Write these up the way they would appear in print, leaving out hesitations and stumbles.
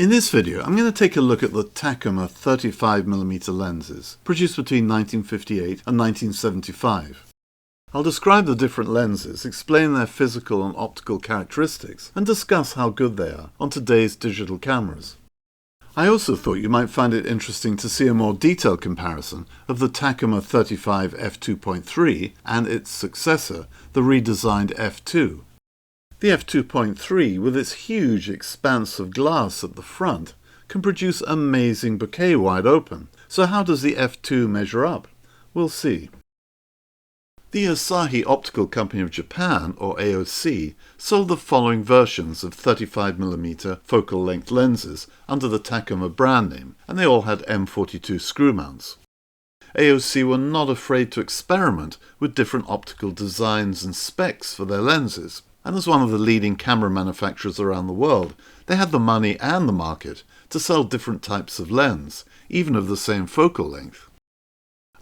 In this video, I'm going to take a look at the Takumar 35mm lenses, produced between 1958 and 1975. I'll describe the different lenses, explain their physical and optical characteristics, and discuss how good they are on today's digital cameras. I also thought you might find it interesting to see a more detailed comparison of the Takumar 35 f2.3 and its successor, the redesigned f2. The f2.3, with its huge expanse of glass at the front, can produce amazing bokeh wide open. So how does the f2 measure up? We'll see. The Asahi Optical Company of Japan, or AOC, sold the following versions of 35mm focal length lenses under the Takumar brand name, and they all had M42 screw mounts. AOC were not afraid to experiment with different optical designs and specs for their lenses. And as one of the leading camera manufacturers around the world, they had the money and the market to sell different types of lens, even of the same focal length.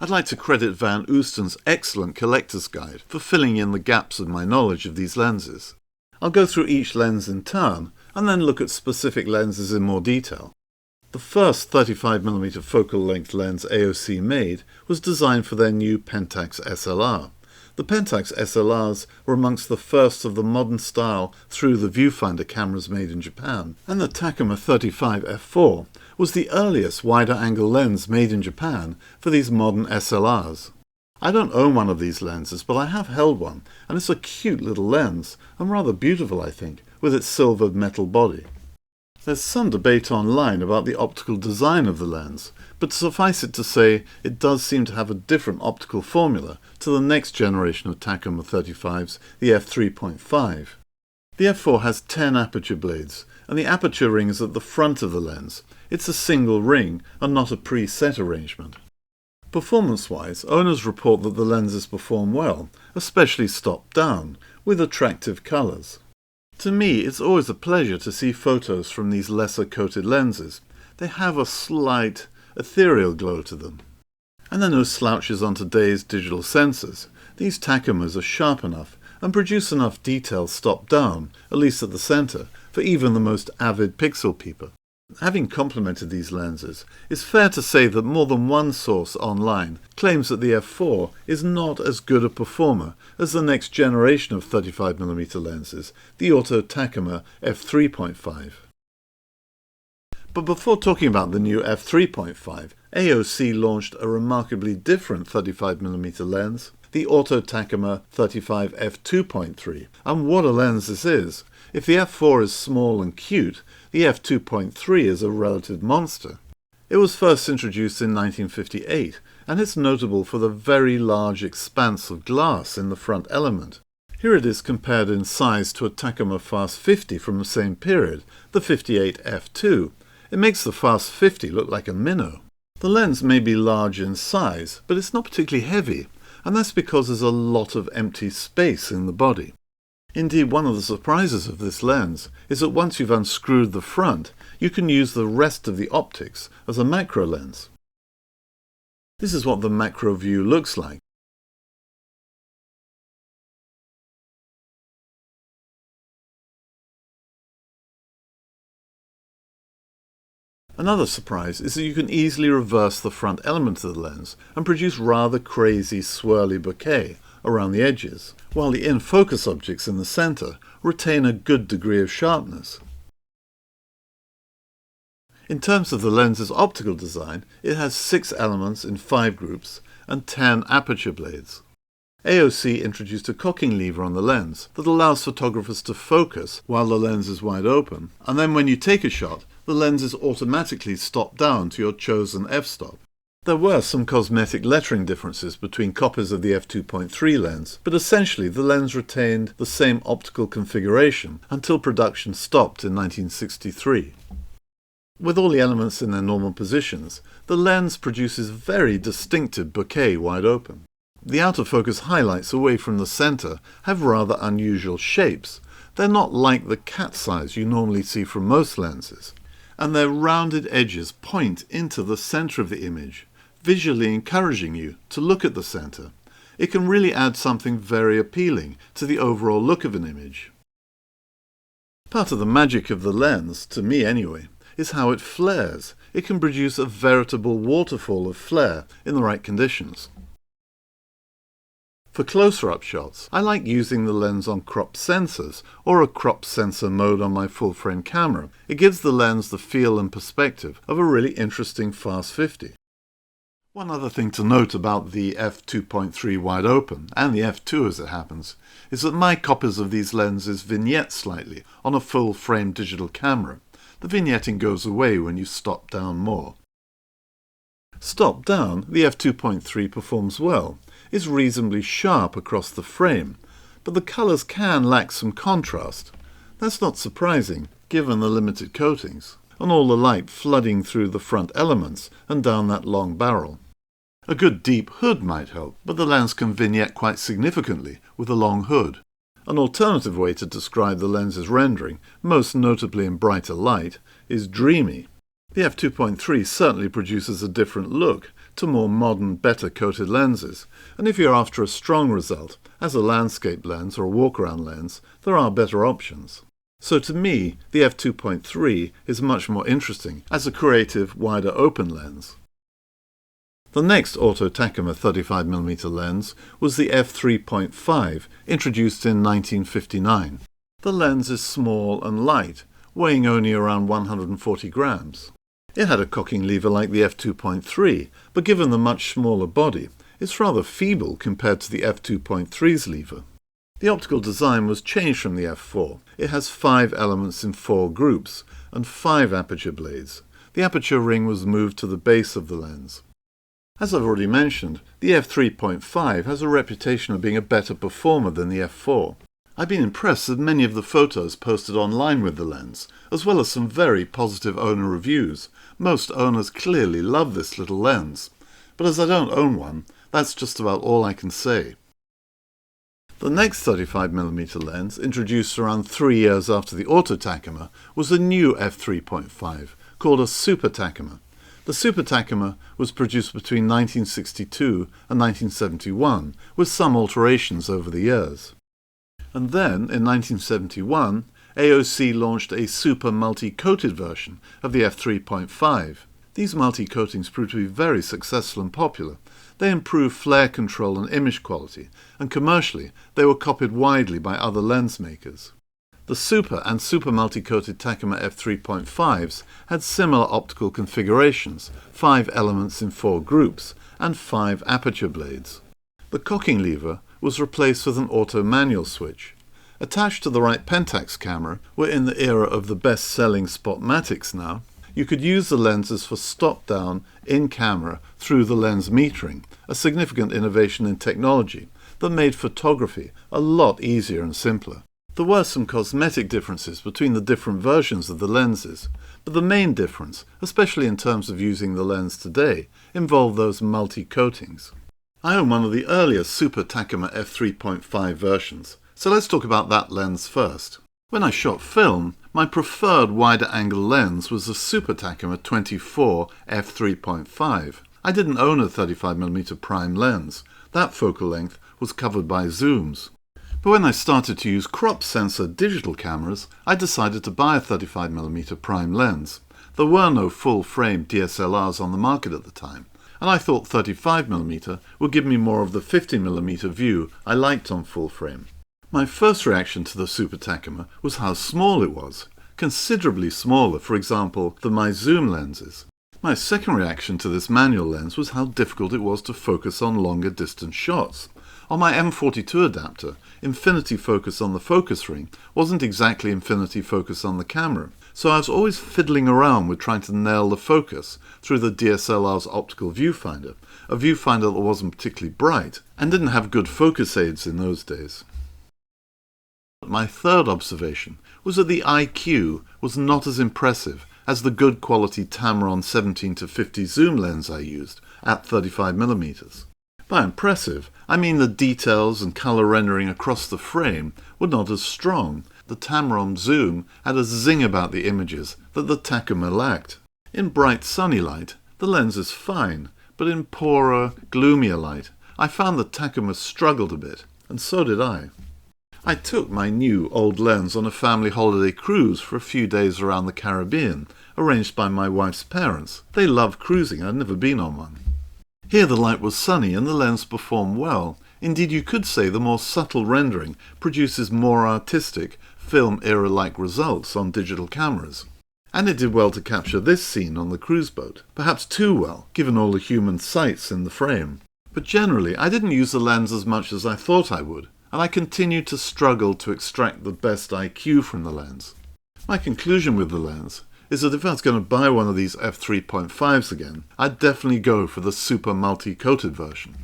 I'd like to credit Van Oosten's excellent collector's guide for filling in the gaps of my knowledge of these lenses. I'll go through each lens in turn, and then look at specific lenses in more detail. The first 35mm focal length lens AOC made was designed for their new Pentax SLR. The Pentax SLRs were amongst the first of the modern style through the viewfinder cameras made in Japan, and the Takumar 35 f4 was the earliest wider angle lens made in Japan for these modern SLRs. I don't own one of these lenses, but I have held one, and it's a cute little lens, and rather beautiful I think, with its silvered metal body. There's some debate online about the optical design of the lens, but suffice it to say, it does seem to have a different optical formula to the next generation of Takumar 35s, the f3.5. The f4 has 10 aperture blades, and the aperture ring is at the front of the lens. It's a single ring and not a preset arrangement. Performance-wise, owners report that the lenses perform well, especially stop-down, with attractive colours. To me, it's always a pleasure to see photos from these lesser-coated lenses. They have a slight, ethereal glow to them. And there are no slouches on today's digital sensors. These Takumars are sharp enough and produce enough detail stop-down, at least at the centre, for even the most avid pixel peeper. Having complimented these lenses, it's fair to say that more than one source online claims that the f4 is not as good a performer as the next generation of 35mm lenses, the Auto-Takumar f3.5. But before talking about the new f3.5, AOC launched a remarkably different 35mm lens, the Auto-Takumar 35 f2.3. And what a lens this is! If the f4 is small and cute, the f2.3 is a relative monster. It was first introduced in 1958, and it's notable for the very large expanse of glass in the front element. Here it is compared in size to a Takumar Fast 50 from the same period, the 58 f2. It makes the Fast 50 look like a minnow. The lens may be large in size, but it's not particularly heavy, and that's because there's a lot of empty space in the body. Indeed, one of the surprises of this lens is that once you've unscrewed the front, you can use the rest of the optics as a macro lens. This is what the macro view looks like. Another surprise is that you can easily reverse the front element of the lens and produce rather crazy swirly bokeh around the edges, while the in-focus objects in the centre retain a good degree of sharpness. In terms of the lens's optical design, it has 6 elements in 5 groups and 10 aperture blades. AOC introduced a cocking lever on the lens that allows photographers to focus while the lens is wide open, and then when you take a shot, the lens is automatically stopped down to your chosen f-stop. There were some cosmetic lettering differences between copies of the f2.3 lens, but essentially the lens retained the same optical configuration until production stopped in 1963. With all the elements in their normal positions, the lens produces very distinctive bokeh wide open. The outer focus highlights away from the centre have rather unusual shapes. They're not like the cat's eyes you normally see from most lenses, and their rounded edges point into the centre of the image, visually encouraging you to look at the centre. It can really add something very appealing to the overall look of an image. Part of the magic of the lens, to me anyway, is how it flares. It can produce a veritable waterfall of flare in the right conditions. For closer-up shots, I like using the lens on crop sensors or a crop sensor mode on my full-frame camera. It gives the lens the feel and perspective of a really interesting fast 50. One other thing to note about the f2.3 wide open, and the f2 as it happens, is that my copies of these lenses vignette slightly on a full-frame digital camera. The vignetting goes away when you stop down more. Stop down, the f2.3 performs well, is reasonably sharp across the frame, but the colours can lack some contrast. That's not surprising, given the limited coatings, and all the light flooding through the front elements and down that long barrel. A good deep hood might help, but the lens can vignette quite significantly with a long hood. An alternative way to describe the lens's rendering, most notably in brighter light, is dreamy. The f2.3 certainly produces a different look to more modern, better coated lenses, and if you're after a strong result, as a landscape lens or a walk-around lens, there are better options. So to me, the f2.3 is much more interesting as a creative, wider open lens. The next Auto-Takumar 35mm lens was the f3.5, introduced in 1959. The lens is small and light, weighing only around 140 grams. It had a cocking lever like the f2.3, but given the much smaller body, it's rather feeble compared to the f2.3's lever. The optical design was changed from the f4. It has 5 elements in 4 groups, and 5 aperture blades. The aperture ring was moved to the base of the lens. As I've already mentioned, the f3.5 has a reputation of being a better performer than the f4. I've been impressed with many of the photos posted online with the lens, as well as some very positive owner reviews. Most owners clearly love this little lens, but as I don't own one, that's just about all I can say. The next 35mm lens, introduced around 3 years after the Auto-Takumar, was a new f3.5, called a Super-Takumar. The Super-Takumar was produced between 1962 and 1971, with some alterations over the years. And then, in 1971, AOC launched a super multi-coated version of the f3.5. These multi-coatings proved to be very successful and popular. They improved flare control and image quality, and commercially they were copied widely by other lens makers. The Super and Super multi-coated Takumar f3.5s had similar optical configurations, 5 elements in 4 groups, and 5 aperture blades. The cocking lever was replaced with an auto manual switch. Attached to the right Pentax camera, we're in the era of the best-selling Spotmatics now, you could use the lenses for stop-down in-camera through the lens metering, a significant innovation in technology that made photography a lot easier and simpler. There were some cosmetic differences between the different versions of the lenses, but the main difference, especially in terms of using the lens today, involved those multi-coatings. I own one of the earlier Super-Takumar f3.5 versions, so let's talk about that lens first. When I shot film, my preferred wider angle lens was the Super-Takumar 24 f3.5. I didn't own a 35mm prime lens. That focal length was covered by zooms. But when I started to use crop sensor digital cameras, I decided to buy a 35mm prime lens. There were no full-frame DSLRs on the market at the time, and I thought 35mm would give me more of the 50mm view I liked on full frame. My first reaction to the Super-Takumar was how small it was, considerably smaller, for example, than my zoom lenses. My second reaction to this manual lens was how difficult it was to focus on longer distance shots. On my M42 adapter, infinity focus on the focus ring wasn't exactly infinity focus on the camera, so I was always fiddling around with trying to nail the focus through the DSLR's optical viewfinder, a viewfinder that wasn't particularly bright and didn't have good focus aids in those days. My third observation was that the IQ was not as impressive as the good quality Tamron 17-50 zoom lens I used at 35mm. By impressive, I mean the details and colour rendering across the frame were not as strong. The Tamron zoom had a zing about the images that the Takumar lacked. In bright sunny light, the lens is fine, but in poorer, gloomier light, I found the Takumar struggled a bit, and so did I. I took my new old lens on a family holiday cruise for a few days around the Caribbean, arranged by my wife's parents. They love cruising, I'd never been on one. Here the light was sunny and the lens performed well. Indeed, you could say the more subtle rendering produces more artistic, film era-like results on digital cameras. And it did well to capture this scene on the cruise boat, perhaps too well, given all the human sights in the frame. But generally, I didn't use the lens as much as I thought I would, and I continued to struggle to extract the best IQ from the lens. My conclusion with the lens is that if I was going to buy one of these f3.5s again, I'd definitely go for the super multi-coated version.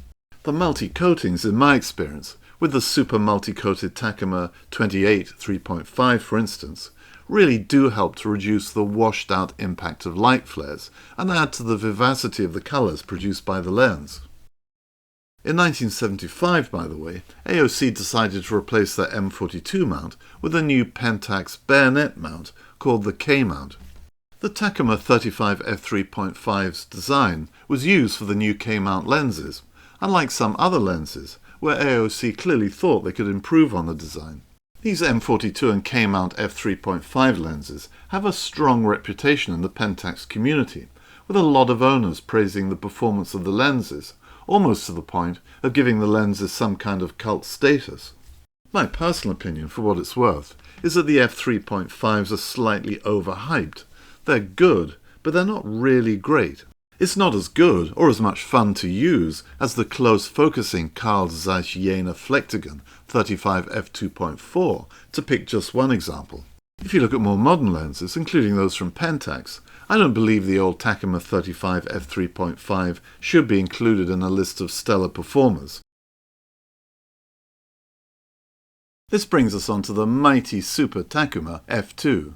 The multi-coatings, in my experience, with the super multi-coated Takumar 28 3.5 for instance, really do help to reduce the washed out impact of light flares and add to the vivacity of the colours produced by the lens. In 1975, by the way, AOC decided to replace their M42 mount with a new Pentax bayonet mount called the K-mount. The Takumar 35 f3.5's design was used for the new K-mount lenses, unlike some other lenses where AOC clearly thought they could improve on the design. These M42 and K-mount f3.5 lenses have a strong reputation in the Pentax community, with a lot of owners praising the performance of the lenses, almost to the point of giving the lenses some kind of cult status. My personal opinion, for what it's worth, is that the f3.5s are slightly overhyped. They're good, but they're not really great. It's not as good or as much fun to use as the close-focusing Carl Zeiss Jena Flektogen 35 f2.4, to pick just one example. If you look at more modern lenses, including those from Pentax, I don't believe the old Takumar 35 f3.5 should be included in a list of stellar performers. This brings us on to the mighty Super-Takumar f2.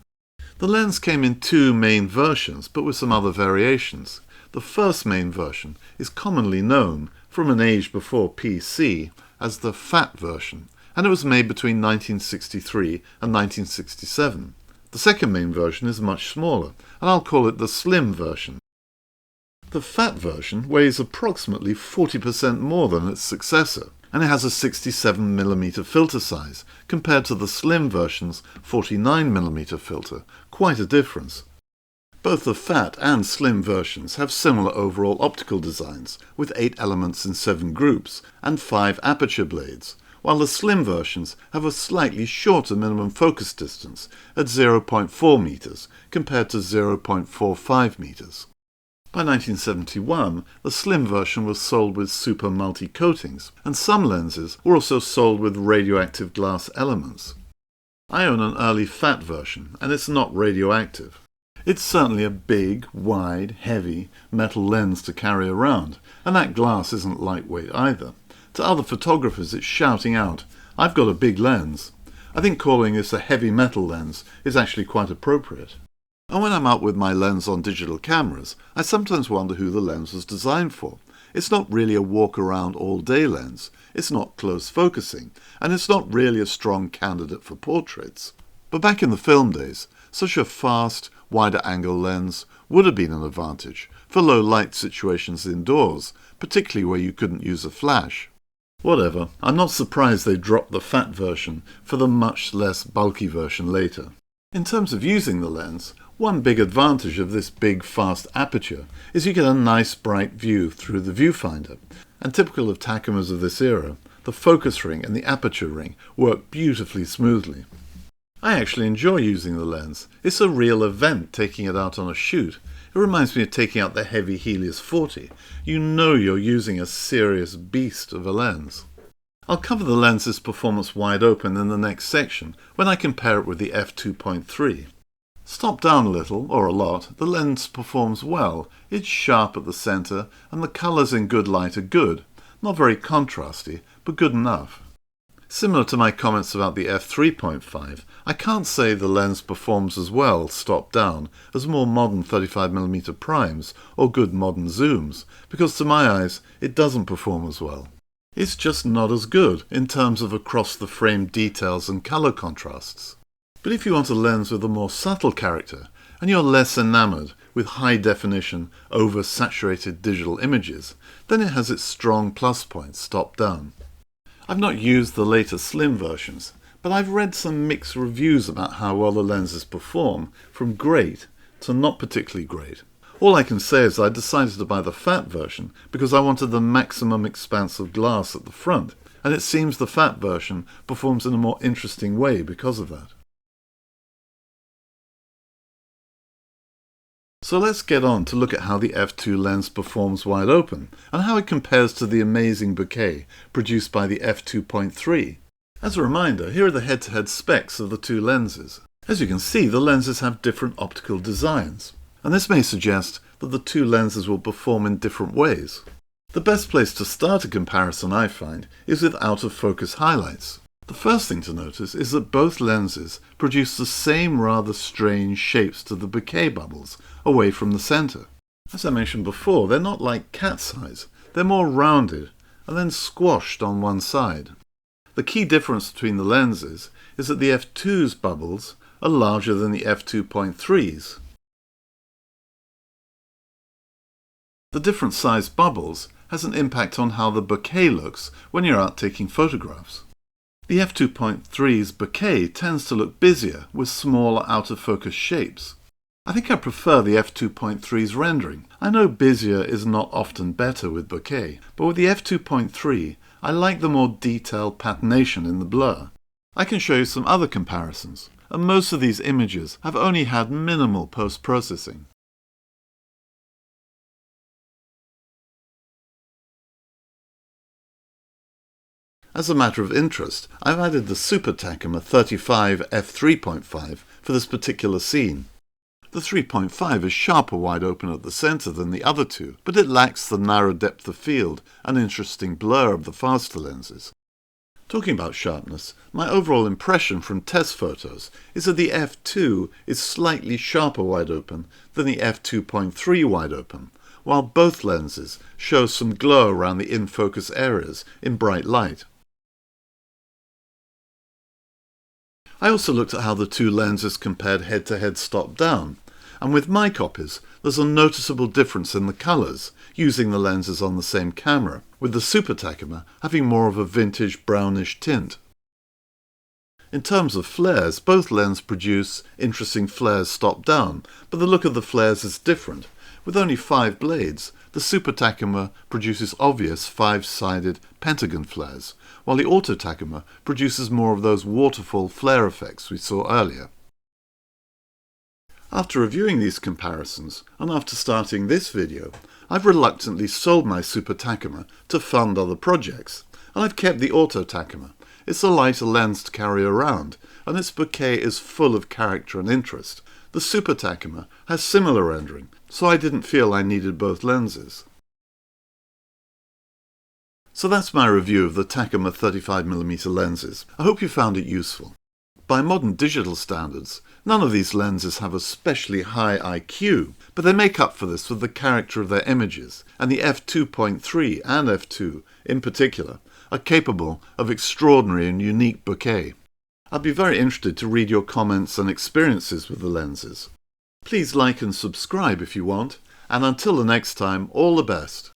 The lens came in two main versions, but with some other variations. The first main version is commonly known, from an age before PC, as the fat version, and it was made between 1963 and 1967. The second main version is much smaller, and I'll call it the slim version. The fat version weighs approximately 40% more than its successor, and it has a 67mm filter size, compared to the slim version's 49mm filter, quite a difference. Both the fat and slim versions have similar overall optical designs, with 8 elements in 7 groups, and 5 aperture blades, while the slim versions have a slightly shorter minimum focus distance at 0.4 meters compared to 0.45 meters. By 1971, the slim version was sold with super multi-coatings, and some lenses were also sold with radioactive glass elements. I own an early fat version, and it's not radioactive. It's certainly a big, wide, heavy metal lens to carry around, and that glass isn't lightweight either. To other photographers it's shouting out, "I've got a big lens." I think calling this a heavy metal lens is actually quite appropriate. And when I'm out with my lens on digital cameras, I sometimes wonder who the lens was designed for. It's not really a walk-around all-day lens, it's not close focusing, and it's not really a strong candidate for portraits. But back in the film days, such a fast, wider angle lens would have been an advantage for low light situations indoors, particularly where you couldn't use a flash. Whatever, I'm not surprised they dropped the fat version for the much less bulky version later. In terms of using the lens, one big advantage of this big fast aperture is you get a nice bright view through the viewfinder, and typical of Takumars of this era, the focus ring and the aperture ring work beautifully smoothly. I actually enjoy using the lens. It's a real event taking it out on a shoot. It reminds me of taking out the heavy Helios 40. You know you're using a serious beast of a lens. I'll cover the lens's performance wide open in the next section when I compare it with the f2.3. Stop down a little, or a lot, the lens performs well. It's sharp at the centre, and the colours in good light are good. Not very contrasty, but good enough. Similar to my comments about the f3.5, I can't say the lens performs as well stopped down as more modern 35mm primes or good modern zooms, because to my eyes it doesn't perform as well. It's just not as good in terms of across-the-frame details and colour contrasts. But if you want a lens with a more subtle character, and you're less enamoured with high-definition, over-saturated digital images, then it has its strong plus points stopped down. I've not used the later slim versions, but I've read some mixed reviews about how well the lenses perform, from great so not particularly great. All I can say is I decided to buy the fat version because I wanted the maximum expanse of glass at the front, and it seems the fat version performs in a more interesting way because of that. So let's get on to look at how the f2 lens performs wide open, and how it compares to the amazing bokeh produced by the f2.3. As a reminder, here are the head-to-head specs of the two lenses. As you can see, the lenses have different optical designs, and this may suggest that the two lenses will perform in different ways. The best place to start a comparison, I find, is with out-of-focus highlights. The first thing to notice is that both lenses produce the same rather strange shapes to the bokeh bubbles away from the center. As I mentioned before, they're not like cat's eyes. They're more rounded and then squashed on one side. The key difference between the lenses is that the f2's bubbles are larger than the f2.3's. The different sized bubbles has an impact on how the bokeh looks when you're out taking photographs. The f2.3's bokeh tends to look busier with smaller out-of-focus shapes. I think I prefer the f2.3's rendering. I know busier is not often better with bokeh, but with the f2.3 I like the more detailed patination in the blur. I can show you some other comparisons, and most of these images have only had minimal post-processing. As a matter of interest, I've added the Super-Takumar 35 f3.5 for this particular scene. The 3.5 is sharper wide open at the center than the other two, but it lacks the narrow depth of field and interesting blur of the faster lenses. Talking about sharpness, my overall impression from test photos is that the f2 is slightly sharper wide open than the f2.3 wide open, while both lenses show some glow around the in-focus areas in bright light. I also looked at how the two lenses compared head-to-head stop-down, and with my copies there's a noticeable difference in the colours using the lenses on the same camera, with the Super-Takumar having more of a vintage brownish tint. In terms of flares, both lenses produce interesting flares stop-down, but the look of the flares is different. With only 5 blades, the Super-Takumar produces obvious 5-sided pentagon flares, while the Auto-Takumar produces more of those waterfall flare effects we saw earlier. After reviewing these comparisons, and after starting this video, I've reluctantly sold my Super-Takumar to fund other projects, and I've kept the Auto-Takumar. It's a lighter lens to carry around, and its bokeh is full of character and interest. The Super-Takumar has similar rendering, so I didn't feel I needed both lenses. So that's my review of the Takumar 35mm lenses. I hope you found it useful. By modern digital standards, none of these lenses have a especially high IQ, but they make up for this with the character of their images, and the f2.3 and f2 in particular are capable of extraordinary and unique bokeh. I'd be very interested to read your comments and experiences with the lenses. Please like and subscribe if you want, and until the next time, all the best.